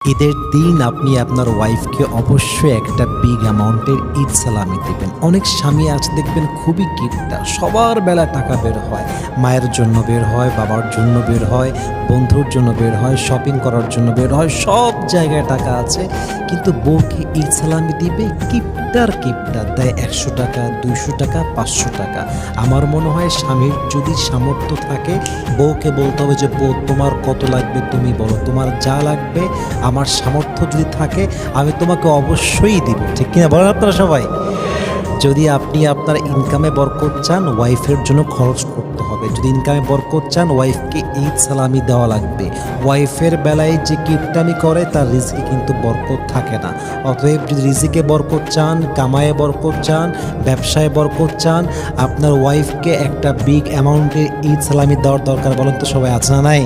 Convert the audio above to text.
ঈদের দিন আপনি আপনার ওয়াইফকে অবশ্যই একটা বিগ অ্যামাউন্টের ঈদ সালামি দেবেন। অনেক স্বামী আছে দেখবেন খুবই কিপটা, সবার বেলা টাকা বের হয়, মায়ের জন্য বের হয়, বাবার জন্য বের হয়, বন্ধুর জন্য বের হয়, শপিং করার জন্য বের হয়, সব জায়গায় টাকা আছে, কিন্তু বউকে ঈদ সালামি দিবে কিপটার দেয় 100 টাকা, 200 টাকা, 500 টাকা। আমার মনে হয় স্বামীর যদি সামর্থ্য থাকে বউকে বলতে হবে যে বউ তোমার কত লাগবে তুমি বলো, তোমার যা লাগবে আমার সামর্থ্য যদি থাকে আমি তোমাকে অবশ্যই দিব, ঠিক কিনা বলেন আপনারা সবাই? যদি আপনি আপনার ইনকামে বরকত চান ওয়াইফের জন্য খরচ করতে হবে, যদি ইনকামে বরকত চান ওয়াইফকে ঈদ সালামি দেওয়া লাগবে। ওয়াইফের বেলায় যে কিপটামি করে তার রিজিকে কিন্তু বরকত থাকে না। অতএব যদি রিজিকে বরকত চান, কামায়ে বরকত চান, ব্যবসায় বরকত চান, আপনার ওয়াইফকে একটা বিগ অ্যামাউন্টের ঈদ সালামি দেওয়ার দরকার। বলেন তো সবাই, আছে না নাই?